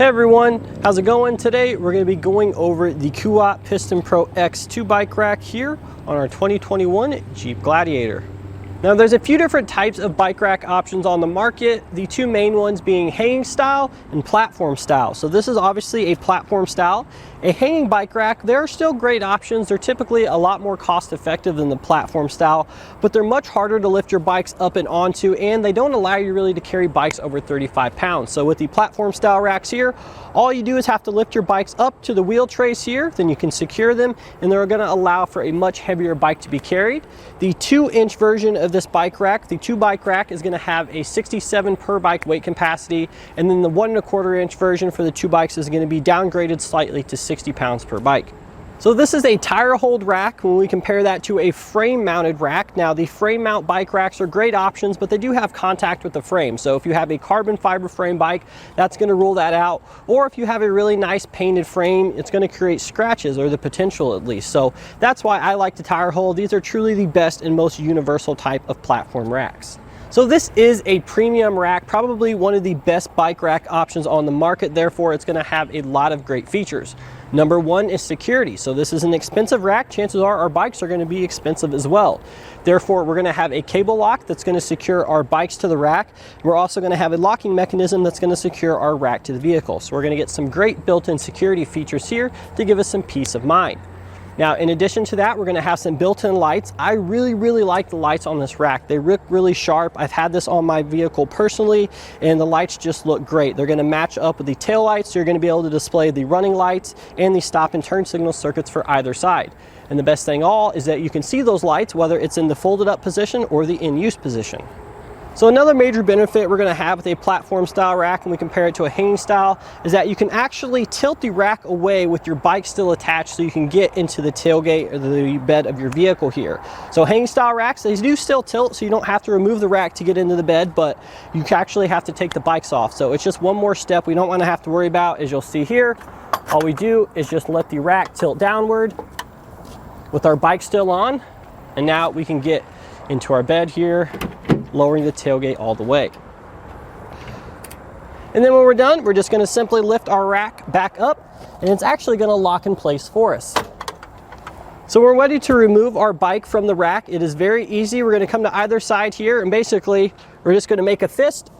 Hey everyone, how's it going? Today we're going to be going over the Kuat Piston Pro X 2 bike rack here on our 2021 Jeep Gladiator. Now there's a few different types of bike rack options on the market, the two main ones being hanging style and platform style. So this is obviously a platform style. A hanging bike rack, there are still great options. They're typically a lot more cost effective than the platform style, but they're much harder to lift your bikes up and onto, and they don't allow you really to carry bikes over 35 pounds. So with the platform style racks here, all you do is have to lift your bikes up to the wheel trays here, then you can secure them, and they're gonna allow for a much heavier bike to be carried. The 2-inch version of this bike rack, the 2 bike rack, is gonna have a 67 per bike weight capacity, and then the 1.25-inch version for the 2 bikes is gonna be downgraded slightly to 60 pounds per bike. So this is a tire hold rack when we compare that to a frame mounted rack. Now the frame mount bike racks are great options, but they do have contact with the frame. So if you have a carbon fiber frame bike, that's gonna rule that out. Or if you have a really nice painted frame, it's gonna create scratches, or the potential at least. So that's why I like the tire hold. These are truly the best and most universal type of platform racks. So this is a premium rack, probably one of the best bike rack options on the market. Therefore, it's gonna have a lot of great features. Number one is security. So this is an expensive rack. Chances are our bikes are gonna be expensive as well. Therefore, we're gonna have a cable lock that's gonna secure our bikes to the rack. We're also gonna have a locking mechanism that's gonna secure our rack to the vehicle. So we're gonna get some great built-in security features here to give us some peace of mind. Now, in addition to that, we're gonna have some built-in lights. I really like the lights on this rack. They look really sharp. I've had this on my vehicle personally, and the lights just look great. They're gonna match up with the tail lights, so you're gonna be able to display the running lights and the stop and turn signal circuits for either side. And the best thing all is that you can see those lights, whether it's in the folded up position or the in-use position. So another major benefit we're going to have with a platform style rack when we compare it to a hanging style is that you can actually tilt the rack away with your bike still attached, so you can get into the tailgate or the bed of your vehicle here. So hanging style racks, they do still tilt, so you don't have to remove the rack to get into the bed, but you actually have to take the bikes off. So it's just one more step we don't want to have to worry about. As you'll see here, all we do is just let the rack tilt downward with our bike still on, and now we can get into our bed here, lowering the tailgate all the way. And then when we're done, we're just gonna simply lift our rack back up, and it's actually gonna lock in place for us. So we're ready to remove our bike from the rack. It is very easy. We're gonna come to either side here, and basically we're just gonna make a fist,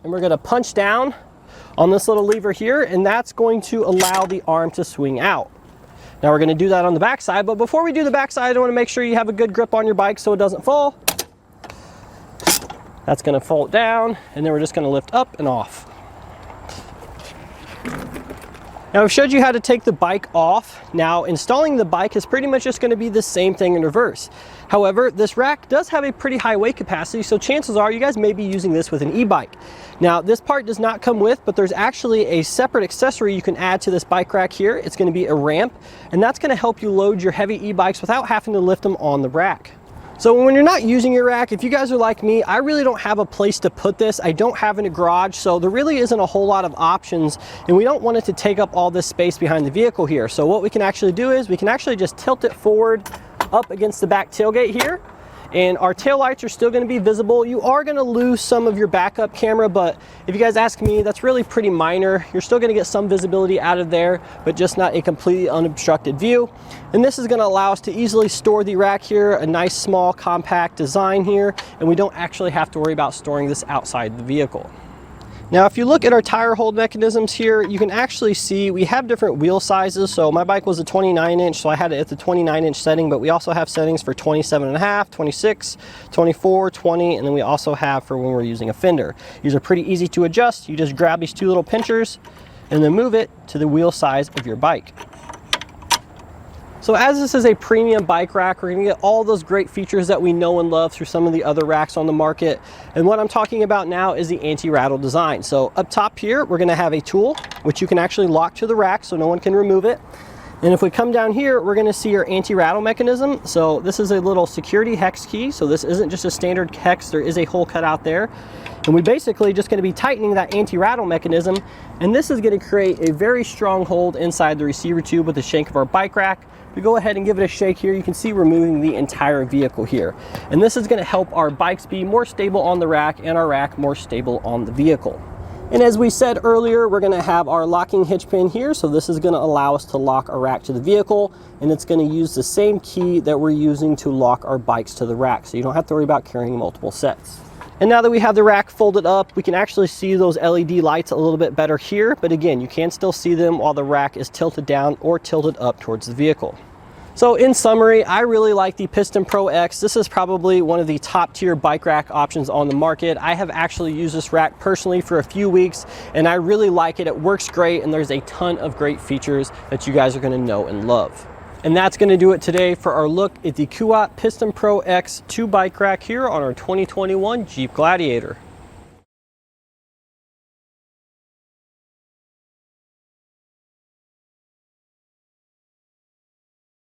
and we're gonna punch down on this little lever here, and that's going to allow the arm to swing out. Now we're gonna do that on the back side, but before we do the back side, I wanna make sure you have a good grip on your bike so it doesn't fall. That's gonna fold down, and then we're just gonna lift up and off. Now I've showed you how to take the bike off. Now installing the bike is pretty much just gonna be the same thing in reverse. However, this rack does have a pretty high weight capacity, so chances are you guys may be using this with an e-bike. Now this part does not come with, but there's actually a separate accessory you can add to this bike rack here. It's gonna be a ramp, and that's gonna help you load your heavy e-bikes without having to lift them on the rack. So when you're not using your rack, if you guys are like me, I really don't have a place to put this. I don't have in a garage, so there really isn't a whole lot of options, and we don't want it to take up all this space behind the vehicle here. So what we can actually do is we can actually just tilt it forward up against the back tailgate here, and our tail lights are still going to be visible. You are going to lose some of your backup camera, but if you guys ask me, that's really pretty minor. You're still going to get some visibility out of there, but just not a completely unobstructed view. And this is going to allow us to easily store the rack here, a nice small compact design here, and we don't actually have to worry about storing this outside the vehicle. Now if you look at our tire hold mechanisms here, you can actually see we have different wheel sizes. So my bike was a 29-inch, so I had it at the 29-inch setting, but we also have settings for 27.5, 26, 24, 20, and then we also have for when we're using a fender. These are pretty easy to adjust. You just grab these two little pinchers and then move it to the wheel size of your bike. So as this is a premium bike rack, we're gonna get all those great features that we know and love through some of the other racks on the market. And what I'm talking about now is the anti-rattle design. So up top here, we're gonna have a tool, which you can actually lock to the rack so no one can remove it. And if we come down here, we're gonna see our anti-rattle mechanism. So this is a little security hex key. So this isn't just a standard hex, there is a hole cut out there. And we basically just gonna be tightening that anti-rattle mechanism. And this is gonna create a very strong hold inside the receiver tube with the shank of our bike rack. We go ahead and give it a shake here. You can see we're moving the entire vehicle here. And this is gonna help our bikes be more stable on the rack and our rack more stable on the vehicle. And as we said earlier, we're going to have our locking hitch pin here. So this is going to allow us to lock our rack to the vehicle, and it's going to use the same key that we're using to lock our bikes to the rack. So you don't have to worry about carrying multiple sets. And now that we have the rack folded up, we can actually see those LED lights a little bit better here. But again, you can still see them while the rack is tilted down or tilted up towards the vehicle. So in summary, I really like the Piston Pro X. This is probably one of the top tier bike rack options on the market. I have actually used this rack personally for a few weeks, and I really like it. It works great, and there's a ton of great features that you guys are going to know and love. And that's going to do it today for our look at the Kuat Piston Pro X 2 bike rack here on our 2021 Jeep Gladiator.